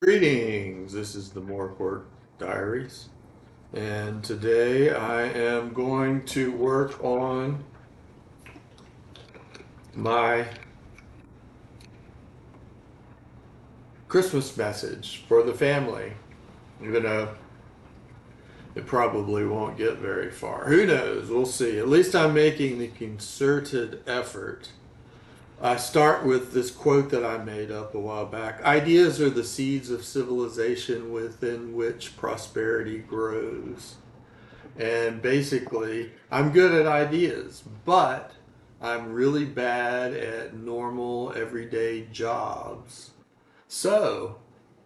Greetings, this is the Moorcourt Diaries, and today I am going to work on my Christmas message for the family, even though it probably won't get very far. Who knows? We'll see. At least I'm making the concerted effort. I start with this quote that I made up a while back. Ideas are the seeds of civilization within which prosperity grows. And basically, I'm good at ideas, but I'm really bad at normal everyday jobs. So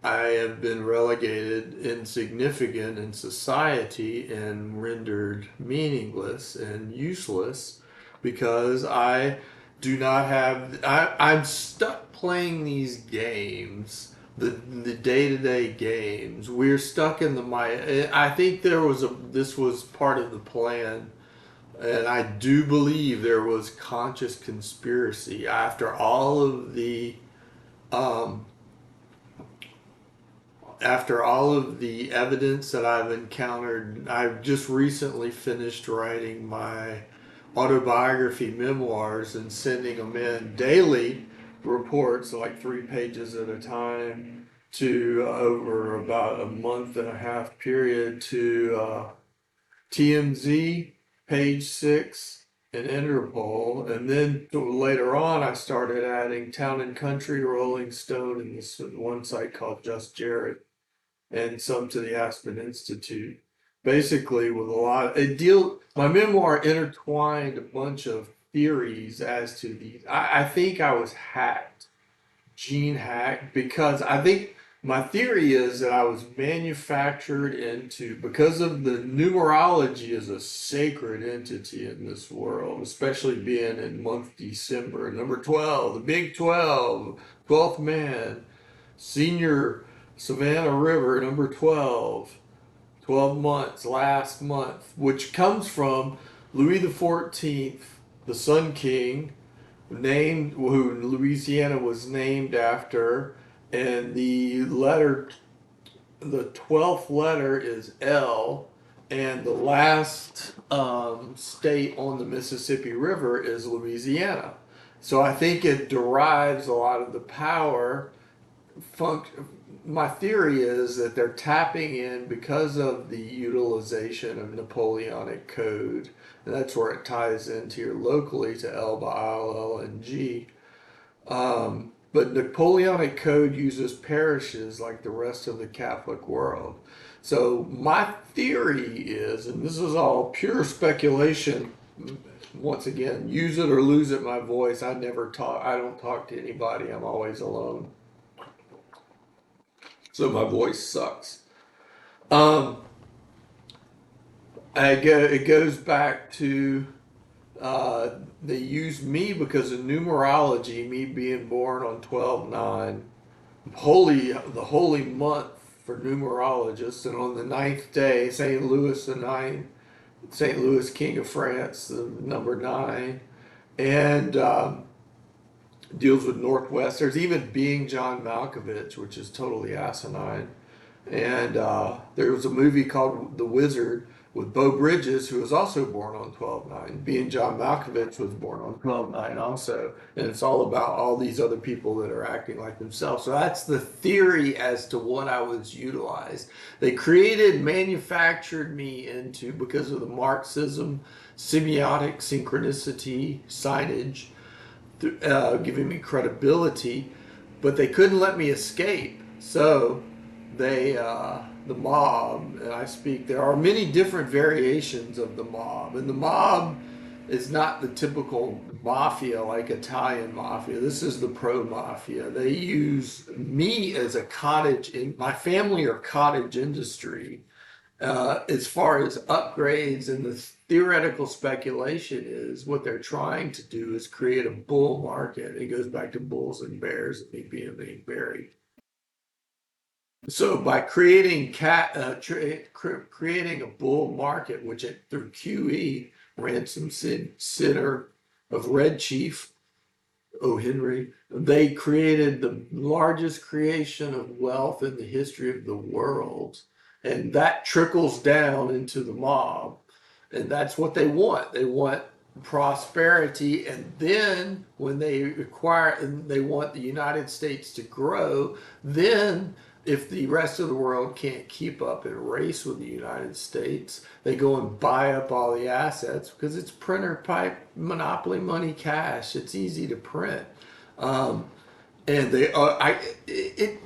I have been relegated, insignificant in society, and rendered meaningless and useless because I do not have. I'm stuck playing these games, the day-to-day games. We're stuck in the my. I think there was a. This was part of the plan, and I do believe there was conscious conspiracy um, after all of the evidence that I've encountered. I've just recently finished writing my autobiography memoirs and sending them in daily reports, like 3 pages at a time, to over about a month and a half period to TMZ, Page Six, and Interpol. And then later on, I started adding Town and Country, Rolling Stone, and this one site called Just Jared, and some to the Aspen Institute. Basically, with a lot, my memoir intertwined a bunch of theories as to these. I think I was hacked, gene hacked, because I think my theory is that I was manufactured into, because of the numerology is a sacred entity in this world, especially being in month December. Number 12, the Big 12, 12th man, senior Savannah River, number 12, 12 months, last month, which comes from Louis the 14th, the Sun King, named who Louisiana was named after, and the 12th letter is L, and the last state on the Mississippi River is Louisiana. So I think it derives a lot of the power. My theory is that they're tapping in because of the utilization of Napoleonic code. And that's where it ties into here locally to L by L, L, and G. But Napoleonic code uses parishes like the rest of the Catholic world. So my theory is, and this is all pure speculation, once again, use it or lose it, my voice. I don't talk to anybody. I'm always alone. So my voice sucks. Um, it goes back to they used me because of numerology, me being born on 12/9, the holy month for numerologists, and on the ninth day, St. Louis the ninth, St. Louis King of France, the number nine, and deals with Northwest. There's even being John Malkovich, which is totally asinine. And there was a movie called The Wizard with Beau Bridges, who was also born on 12/9. Being John Malkovich was born on 12/9 also. And it's all about all these other people that are acting like themselves. So that's the theory as to what I was utilized. They manufactured me into, because of the Marxism, semiotic synchronicity, signage, giving me credibility, but they couldn't let me escape. So the mob, and I speak, there are many different variations of the mob, and the mob is not the typical mafia like Italian mafia. This is the pro mafia. They use me as a my family are cottage industry. As far as upgrades, and the theoretical speculation is what they're trying to do is create a bull market. It goes back to bulls and bears and me being buried. So by creating a bull market, which through QE, Ransom Sinner of Red Chief, O. Henry, they created the largest creation of wealth in the history of the world. And that trickles down into the mob. And that's what they want. They want prosperity. And then when they acquire and they want the United States to grow, then if the rest of the world can't keep up in a race with the United States, they go and buy up all the assets because it's printer pipe, monopoly money, cash. It's easy to print. Um, and they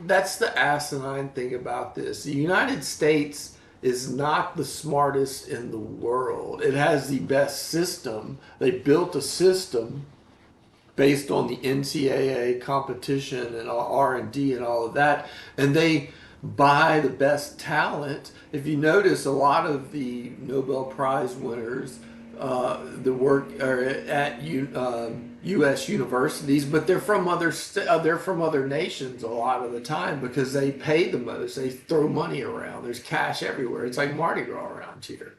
that's the asinine thing about this. The United States is not the smartest in the world. It has the best system. They built a system based on the NCAA competition and R&D and all of that, and they buy the best talent. If you notice, a lot of the Nobel Prize winners, the work are at U.S. universities, but they're from other nations a lot of the time because they pay the most. They throw money around. There's cash everywhere. It's like Mardi Gras around here.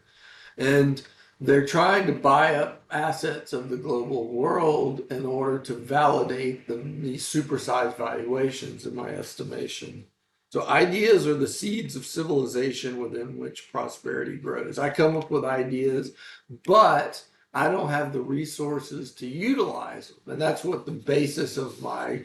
And they're trying to buy up assets of the global world in order to validate these supersized valuations, in my estimation. So ideas are the seeds of civilization within which prosperity grows. I come up with ideas, but I don't have the resources to utilize them. And that's what the basis of my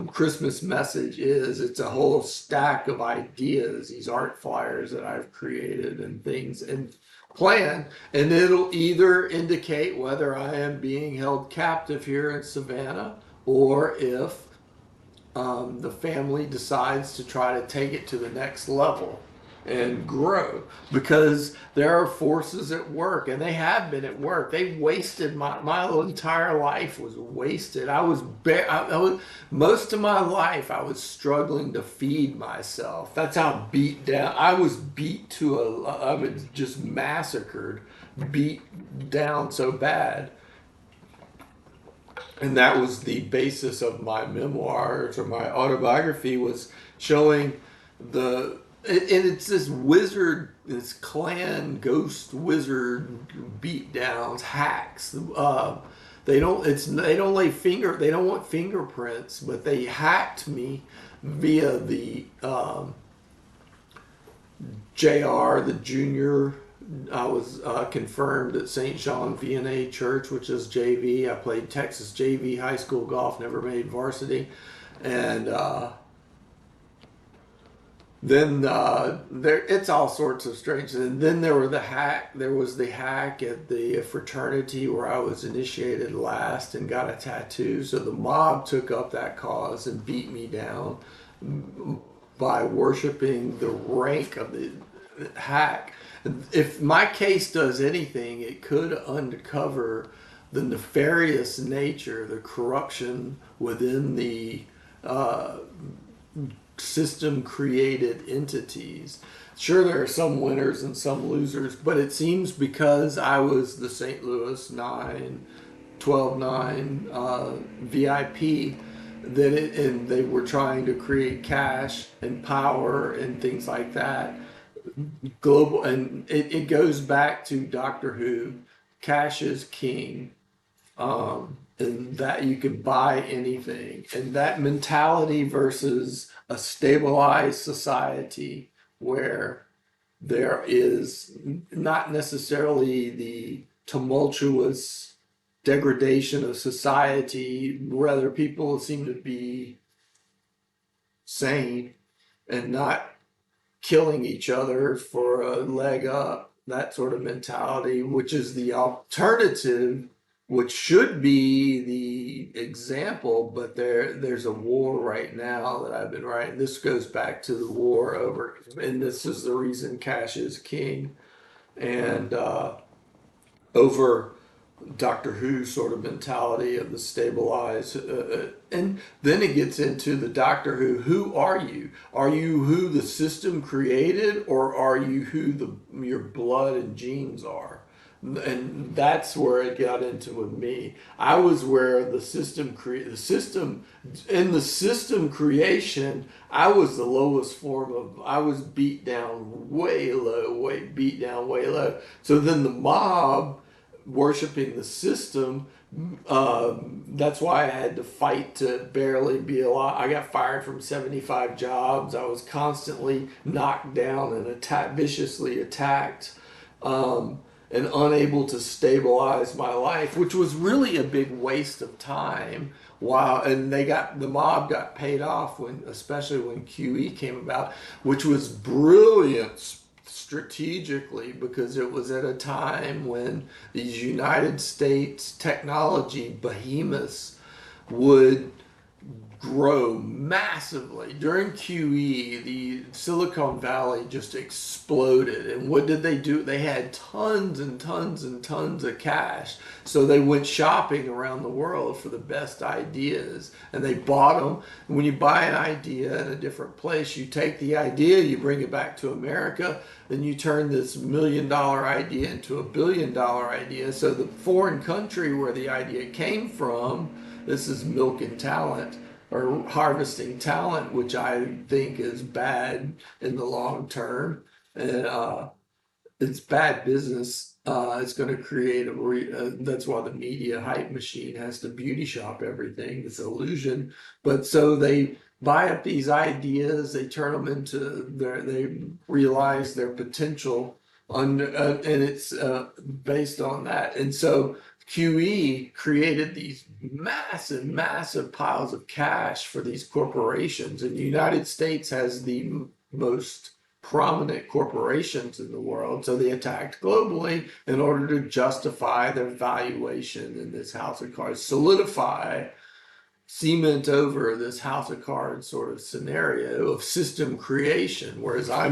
Christmas message is. It's a whole stack of ideas, these art flyers that I've created and things and plan, and it'll either indicate whether I am being held captive here in Savannah or if the family decides to try to take it to the next level and grow, because there are forces at work, and they have been at work. They wasted my entire life was wasted. I was most of my life I was struggling to feed myself. That's how beat down I was. I was just massacred, beat down so bad. And that was the basis of my memoirs or my autobiography, was showing the and it's this wizard, this clan ghost wizard beat downs, hacks. They don't they don't want fingerprints, but they hacked me via the JR, the junior. I was confirmed at St. Jean VNA Church, which is JV. I played Texas JV high school golf, never made varsity. And then it's all sorts of strange. And then there was the hack at the fraternity where I was initiated last and got a tattoo. So the mob took up that cause and beat me down by worshiping the rank of the hack. If my case does anything, it could uncover the nefarious nature, the corruption within the system created entities. Sure, there are some winners and some losers, but it seems because I was the St. Louis 9, 12-9 VIP, and they were trying to create cash and power and things like that. Global, and it goes back to Doctor Who. Cash is king, and that you can buy anything, and that mentality versus a stabilized society where there is not necessarily the tumultuous degradation of society, rather people seem to be sane and not killing each other for a leg up, that sort of mentality, which is the alternative, which should be the example, but there's a war right now that I've been writing. This goes back to the war over, and this is the reason cash is king, and over Doctor Who sort of mentality of the stabilized, and then it gets into the Doctor Who. Who are you? Are you who the system created, or are you who your blood and genes are? And that's where it got into with me. I was where the system in the system creation. I was the lowest form of. I was beat down way low, beat down way low. So then the mob worshiping the system That's why I had to fight to barely be alive. I got fired from 75 jobs. I was constantly knocked down and viciously attacked, and unable to stabilize my life, which was really a big waste of time. Wow, and the mob got paid off especially when QE came about, which was brilliant strategically because it was at a time when these United States technology behemoths would grow massively. During QE, the Silicon Valley just exploded. And what did they do? They had tons and tons and tons of cash. So they went shopping around the world for the best ideas and they bought them. And when you buy an idea in a different place, you take the idea, you bring it back to America, then you turn this $1 million idea into a $1 billion idea. So the foreign country where the idea came from, this is milking talent or harvesting talent, which I think is bad in the long term. And it's bad business. It's going to create that's why the media hype machine has to beauty shop everything. It's illusion. But so they buy up these ideas, they turn them they realize their potential, and it's based on that. And so QE created these massive, massive piles of cash for these corporations. And the United States has the most prominent corporations in the world. So they attacked globally in order to justify their valuation in this house of cards, cement over this house of cards sort of scenario of system creation. Whereas I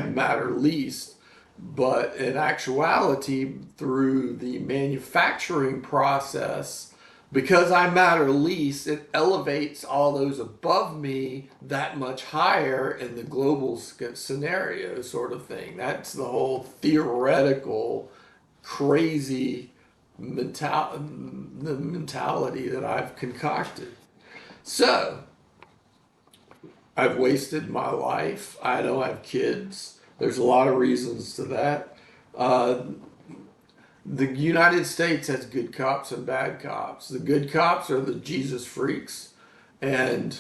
matter least. But in actuality, through the manufacturing process, because I matter least, it elevates all those above me that much higher in the global scenario, sort of thing. That's the whole theoretical, crazy the mentality that I've concocted. So, I've wasted my life. I don't have kids. There's a lot of reasons to that. Uh, the United States has good cops and bad cops. The good cops are the Jesus freaks. And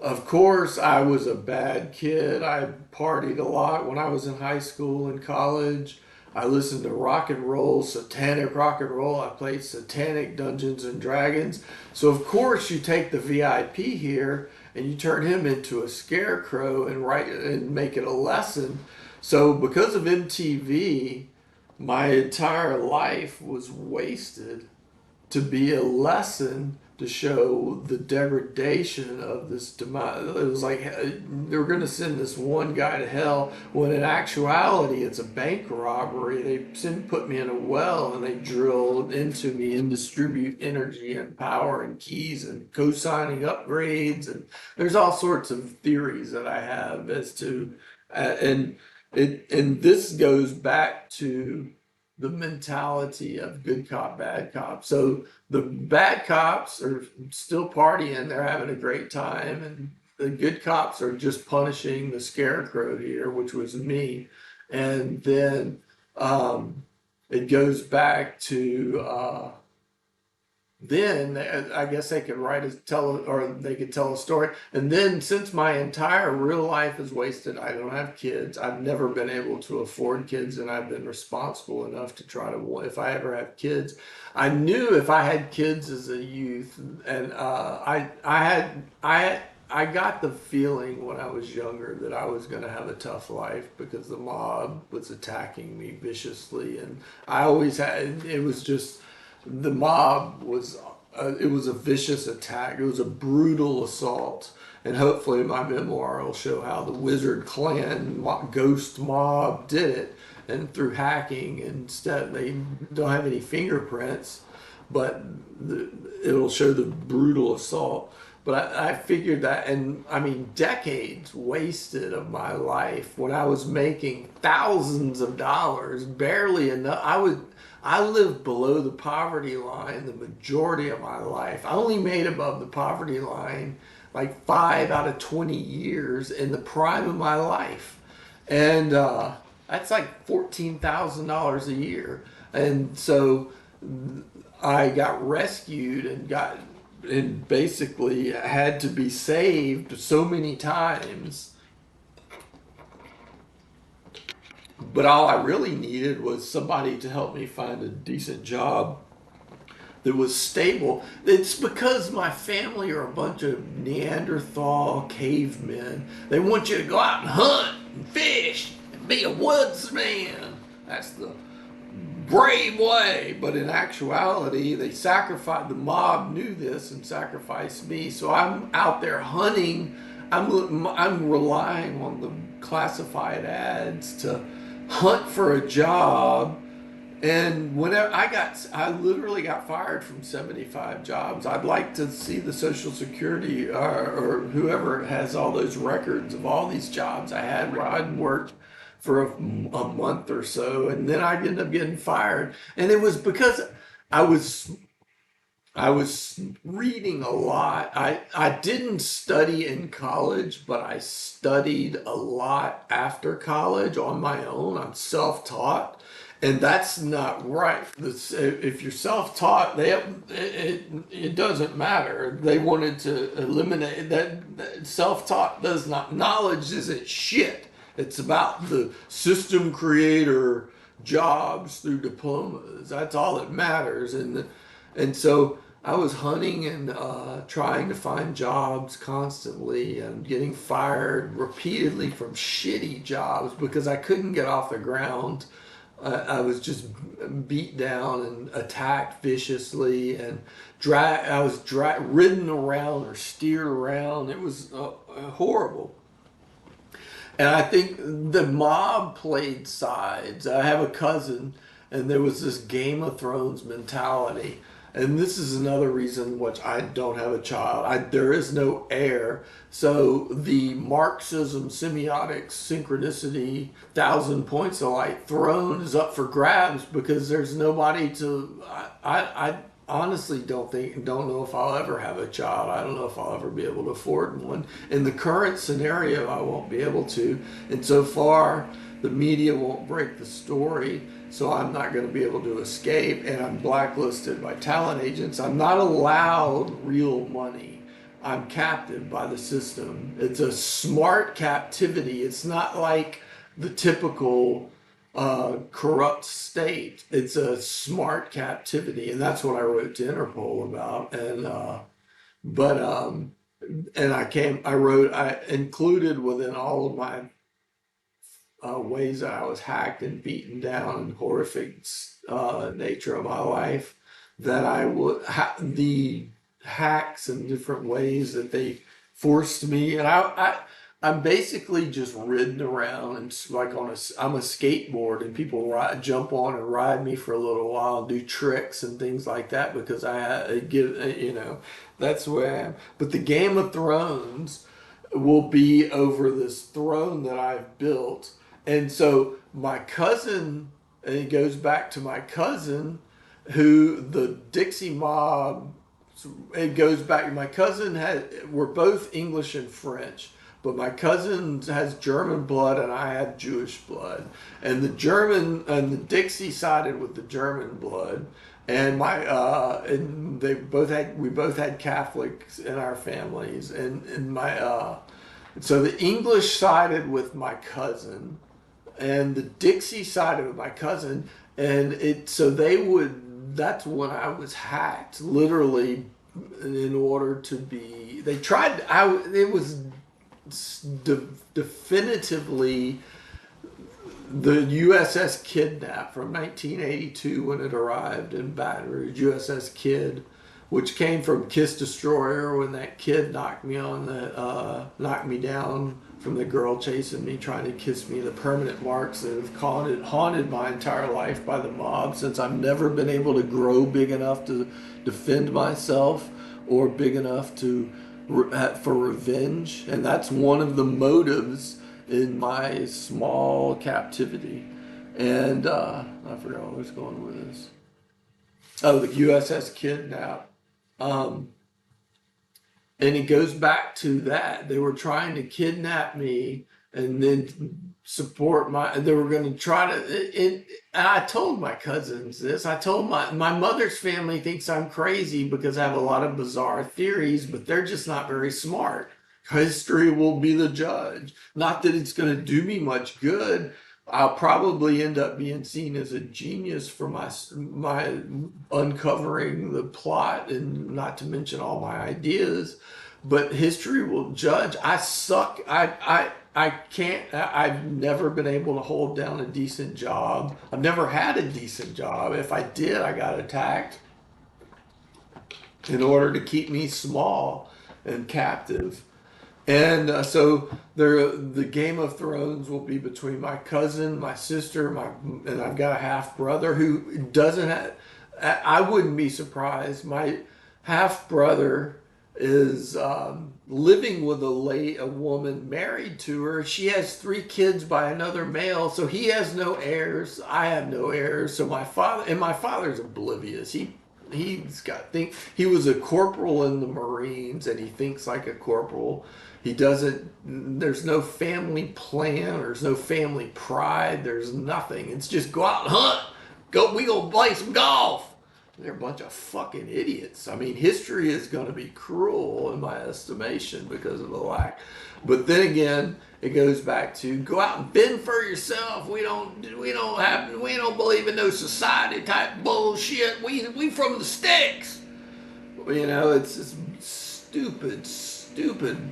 of course, I was a bad kid. I partied a lot when I was in high school and college. I listened to rock and roll, satanic rock and roll. I played satanic Dungeons and Dragons. So, of course, you take the VIP here and you turn him into a scarecrow and make it a lesson. So, because of MTV, my entire life was wasted to be a lesson to show the degradation of this demise. It was like they were going to send this one guy to hell when in actuality it's a bank robbery. Put me in a well and they drilled into me and distribute energy and power and keys and co-signing upgrades. And there's all sorts of theories that I have as to, and this goes back to the mentality of good cop, bad cop. So the bad cops are still partying, they're having a great time, and the good cops are just punishing the scarecrow here, which was me. And then it goes back to then I guess they could or they could tell a story. And then since my entire real life is wasted, I don't have kids. I've never been able to afford kids, and I've been responsible enough to try to. If I ever have kids, I knew if I had kids as a youth, and I got the feeling when I was younger that I was going to have a tough life because the mob was attacking me viciously, and I always had. It was just the mob was it was a vicious attack. It was a brutal assault, and hopefully my memoir will show how the Wizard Clan ghost mob did it, and through hacking. Instead, they don't have any fingerprints, but it'll show the brutal assault. But I figured that, and I mean, decades wasted of my life when I was making thousands of dollars, barely enough. I lived below the poverty line the majority of my life. I only made above the poverty line like 5 out of 20 years in the prime of my life. And that's like $14,000 a year. And so I got rescued and basically had to be saved so many times. But all I really needed was somebody to help me find a decent job that was stable. It's because my family are a bunch of Neanderthal cavemen. They want you to go out and hunt and fish and be a woodsman. That's the brave way. But in actuality, they sacrificed, the mob knew this and sacrificed me. So I'm out there hunting. I'm relying on the classified ads to hunt for a job. And whenever I literally got fired from 75 jobs. I'd like to see the Social Security or whoever has all those records of all these jobs I had where I'd worked for a month or so, and then I'd end up getting fired. And it was because I was I was reading a lot. I didn't study in college, but I studied a lot after college on my own. I'm self-taught, and that's not right. If you're self-taught, it doesn't matter. They wanted to eliminate that self-taught does not, knowledge isn't shit. It's about the system creator jobs through diplomas. That's all that matters. And so I was hunting and trying to find jobs constantly and getting fired repeatedly from shitty jobs because I couldn't get off the ground. I was just beat down and attacked viciously and ridden around or steered around. It was horrible. And I think the mob played sides. I have a cousin, and there was this Game of Thrones mentality. And this is another reason which I don't have a child. There is no heir. So the Marxism, semiotics, synchronicity, 1,000 points of light throne is up for grabs because there's nobody to. I honestly don't know if I'll ever have a child. I don't know if I'll ever be able to afford one. In the current scenario, I won't be able to. And so far, the media won't break the story, so I'm not going to be able to escape, and I'm blacklisted by talent agents. I'm not allowed real money. I'm captive by the system. It's a smart captivity. It's not like the typical corrupt state. It's a smart captivity, and that's what I wrote to Interpol about. But and I included within all of my ways that I was hacked and beaten down and horrific nature of my life, that I would the hacks and different ways that they forced me, and I'm basically just ridden around and like I'm a skateboard, and people jump on and ride me for a little while and do tricks and things like that because I give that's where I am. But the Game of Thrones will be over this throne that I've built. And so my cousin, and it goes back to my cousin, who the Dixie mob, it goes back. My cousin we're both English and French, but my cousin has German blood and I have Jewish blood. And the Dixie sided with the German blood. And we both had Catholics in our families, so the English sided with my cousin, and the Dixie sided with my cousin, and that's when I was hacked, literally, in order to be. They tried. It was definitively the USS Kidnap from 1982 when it arrived in Baton Rouge, USS Kidd, which came from Kiss Destroyer when that kid knocked me down from the girl chasing me, trying to kiss me. The permanent marks that have haunted my entire life by the mob, since I've never been able to grow big enough to defend myself or big enough for revenge, and that's one of the motives in my small captivity. And I forgot where I was going with this. Oh, the USS Kidnap. Um, and it goes back to that. They were trying to kidnap me and then support they were going to try and I told my cousins this. I told my mother's family thinks I'm crazy because I have a lot of bizarre theories, but they're just not very smart. History will be the judge. Not that it's going to do me much good. I'll probably end up being seen as a genius for my uncovering the plot, and not to mention all my ideas. But history will judge. I suck. I can't. I've never been able to hold down a decent job. I've never had a decent job. If I did, I got attacked in order to keep me small and captive. And so the Game of Thrones will be between my cousin, my sister, and I've got a half brother who doesn't have. I wouldn't be surprised. My half brother is living with a woman married to her. She has 3 kids by another male, so he has no heirs. I have no heirs. So my father's oblivious. He's got think he was a corporal in the Marines, and he thinks like a corporal. He doesn't. There's no family plan. There's no family pride. There's nothing. It's just go out and hunt. Go. We gonna play some golf. They're a bunch of fucking idiots. I mean, history is going to be cruel in my estimation because of the lack. But then again, it goes back to go out and fend for yourself. We don't believe in no society type bullshit. We from the sticks. You know, it's just stupid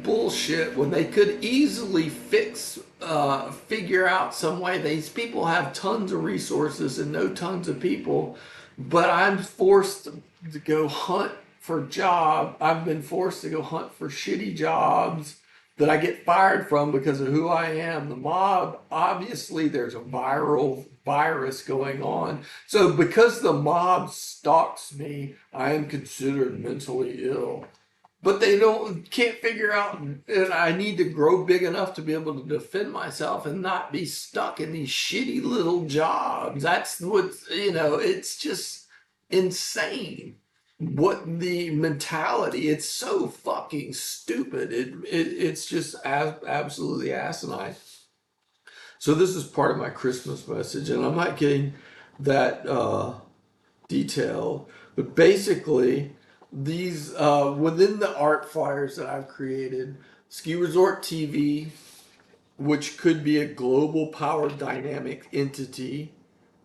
bullshit when they could easily figure out some way. These people have tons of resources and no tons of people, but I'm forced to go hunt for job. I've been forced to go hunt for shitty jobs that I get fired from because of who I am. The mob, obviously, there's a viral virus going on. So because the mob stalks me, I am considered mentally ill. But they can't figure out, and I need to grow big enough to be able to defend myself and not be stuck in these shitty little jobs. That's it's just insane. What the mentality, it's so fucking stupid. It's just absolutely asinine. So this is part of my Christmas message, and I'm not getting that detailed, but basically these within the art flyers that I've created, Ski Resort TV, which could be a global power dynamic entity,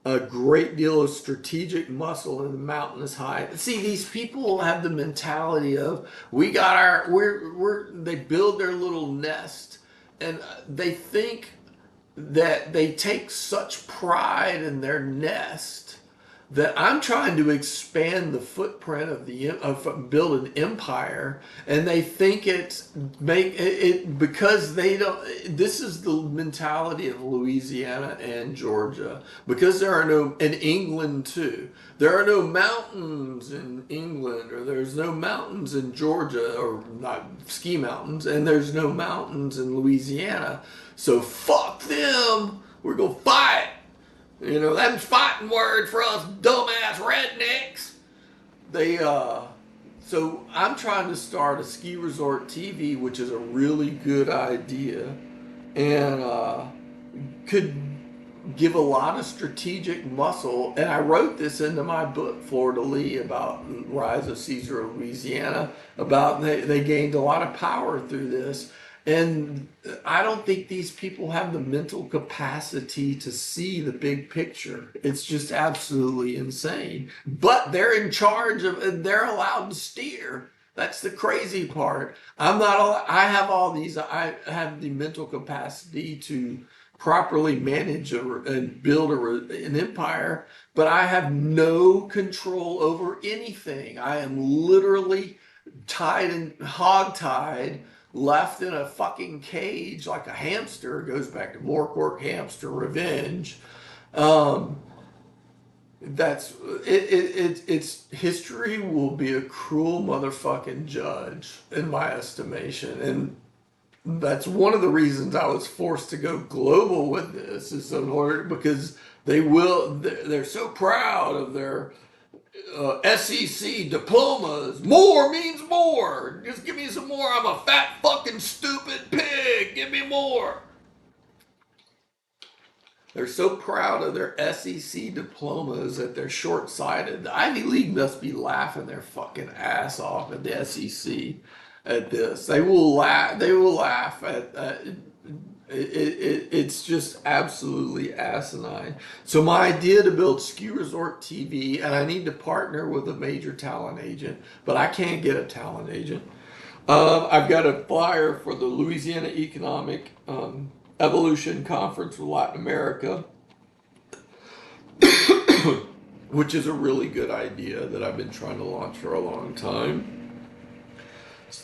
a great deal of strategic muscle, and the mountain is high. See, these people have the mentality of we got our they build their little nest, and they think that they take such pride in their nest that I'm trying to expand the footprint of build an empire, and they think it's make it because they don't. This is the mentality of Louisiana and Georgia, because there are no in England too. There are no mountains in England, or there's no mountains in Georgia, or not ski mountains, and there's no mountains in Louisiana. So fuck them. We're gonna fight. You know, that's fighting word for us dumbass rednecks. They so I'm trying to start a ski resort TV, which is a really good idea, and could give a lot of strategic muscle. And I wrote this into my book, Florida Lee, about Rise of Caesar of Louisiana, about they gained a lot of power through this. And I don't think these people have the mental capacity to see the big picture. It's just absolutely insane. But they're in charge of, and they're allowed to steer. That's the crazy part. I'm not, I have all these, I have the mental capacity to properly manage and build an empire, but I have no control over anything. I am literally tied and hog-tied, left in a fucking cage like a hamster. It goes back to Morkwork hamster revenge. Um, that's it's history will be a cruel motherfucking judge in my estimation, and that's one of the reasons I was forced to go global with this, is in order because they're so proud of their SEC diplomas. More means more. Just give me some more. I'm a fat fucking stupid pig. Give me more. They're so proud of their SEC diplomas that they're short-sighted. The Ivy League must be laughing their fucking ass off at the SEC at this. They will laugh. They will laugh at. It's just absolutely asinine. So my idea to build ski resort TV, and I need to partner with a major talent agent, but I can't get a talent agent. I've got a flyer for the Louisiana Economic Evolution Conference with Latin America, which is a really good idea that I've been trying to launch for a long time.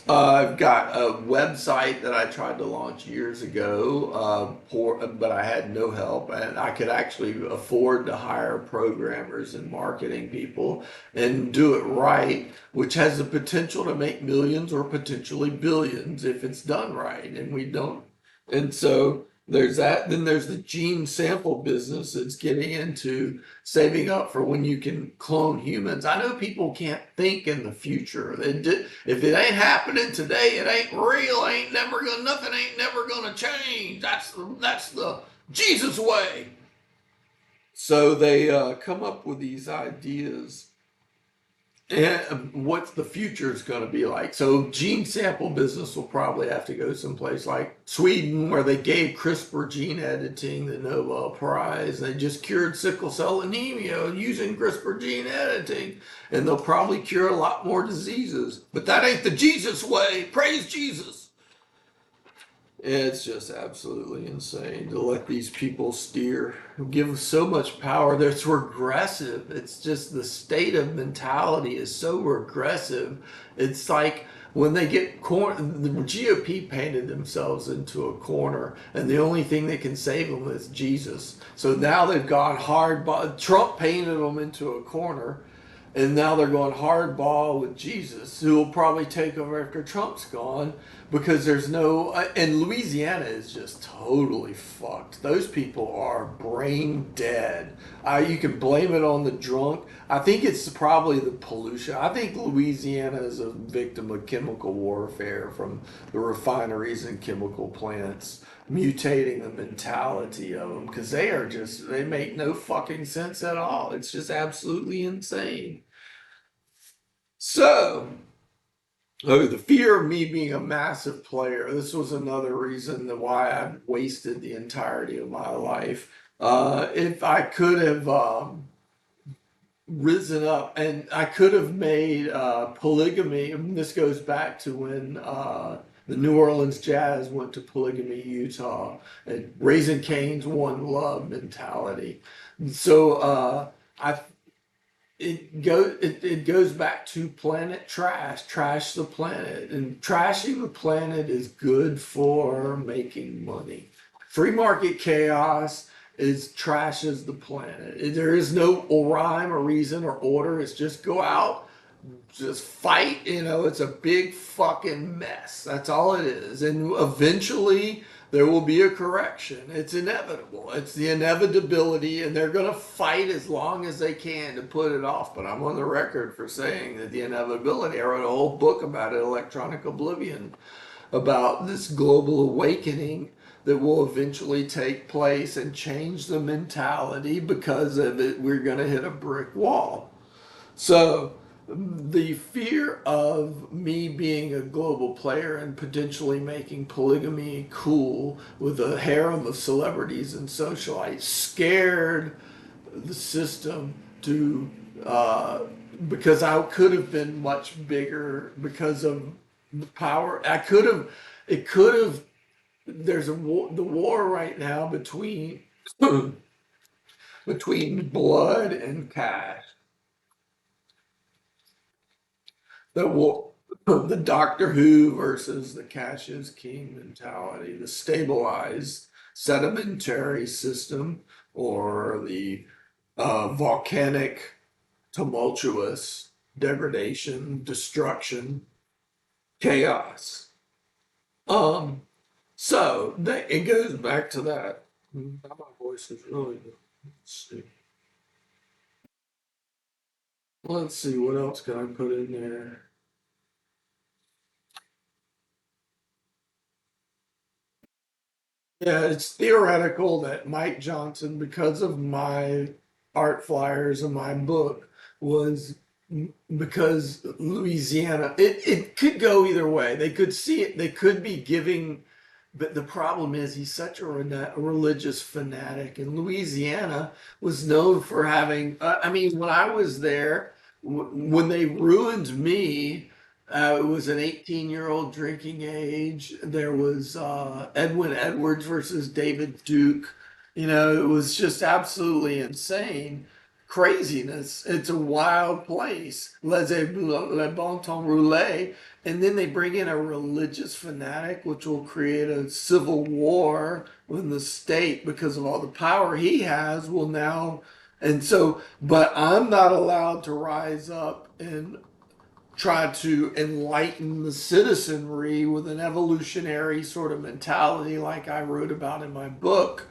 I've got a website that I tried to launch years ago, but I had no help, and I could actually afford to hire programmers and marketing people and do it right, which has the potential to make millions or potentially billions if it's done right, and we don't. And so there's that. Then there's the gene sample business that's getting into saving up for when you can clone humans. I know people can't think in the future. If it ain't happening today, it ain't real. Ain't never gonna. Nothing ain't never gonna change. That's the Jesus way. So they come up with these ideas and what the future is going to be like. So gene sample business will probably have to go someplace like Sweden, where they gave CRISPR gene editing the Nobel Prize. They just cured sickle cell anemia using CRISPR gene editing, and they'll probably cure a lot more diseases. But that ain't the Jesus way. Praise Jesus. It's just absolutely insane to let these people steer, give so much power. That's regressive. It's just the state of mentality is so regressive. It's like when they get the GOP painted themselves into a corner, and the only thing that can save them is Jesus. So now they've gone hard. Trump painted them into a corner, and now they're going hardball with Jesus, who will probably take over after Trump's gone because there's no. And Louisiana is just totally fucked. Those people are brain dead. You can blame it on the drunk. I think it's probably the pollution. I think Louisiana is a victim of chemical warfare from the refineries and chemical plants mutating the mentality of them because they make no fucking sense at all. It's just absolutely insane. So, oh, the fear of me being a massive player. This was another reason that why I wasted the entirety of my life. If I could have risen up and I could have made polygamy, and this goes back to when the New Orleans Jazz went to Polygamy, Utah, and Raising Cane's one love mentality. So I it goes back to planet trash the planet, and trashing the planet is good for making money. Free market chaos is trashes the planet. There is no rhyme or reason or order. It's just go out, just fight. It's a big fucking mess. That's all it is. And eventually there will be a correction. It's inevitable. It's the inevitability, and they're going to fight as long as they can to put it off. But I'm on the record for saying that the inevitability, I wrote a whole book about it, Electronic Oblivion, about this global awakening that will eventually take place and change the mentality. Because of it, we're going to hit a brick wall. So the fear of me being a global player and potentially making polygamy cool with a harem of celebrities and socialites scared the system to because I could have been much bigger because of the power. It could have. There's the war right now between blood and cash. the the Doctor Who versus the cash is king mentality, the stabilized sedimentary system, or the volcanic, tumultuous degradation, destruction, chaos. Um, it goes back to that. My voice is really good. Let's see what else can I put in there. Yeah, it's theoretical that Mike Johnson, because of my art flyers and my book, was because Louisiana, it could go either way. They could see it, they could be giving, but the problem is he's such a religious fanatic, and Louisiana was known for having, I mean, when I was there, when they ruined me. It was an 18-year-old drinking age. There was Edwin Edwards versus David Duke. You know, it was just absolutely insane craziness. It's a wild place. Le bon temps roulé. And then they bring in a religious fanatic, which will create a civil war with the state because of all the power he has. Will now, and so, but I'm not allowed to rise up and try to enlighten the citizenry with an evolutionary sort of mentality like I wrote about in my book.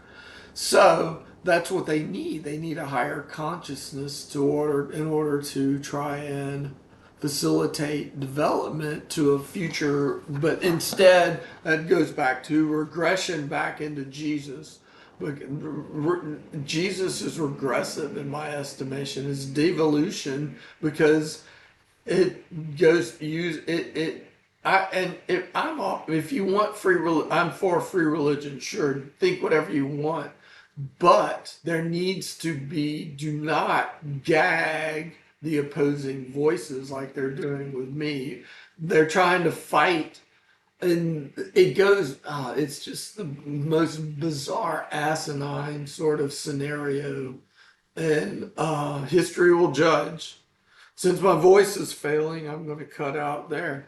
So that's what they need. They need a higher consciousness to order in order to try and facilitate development to a future, but instead that goes back to regression back into Jesus. But Jesus is regressive in my estimation. It's devolution because it goes use it. And if I'm off, if you want I'm for free religion. Sure, think whatever you want, but there needs to be. Do not gag the opposing voices like they're doing with me. They're trying to fight, and it goes. It's just the most bizarre, asinine sort of scenario, and history will judge. Since my voice is failing, I'm going to cut out there.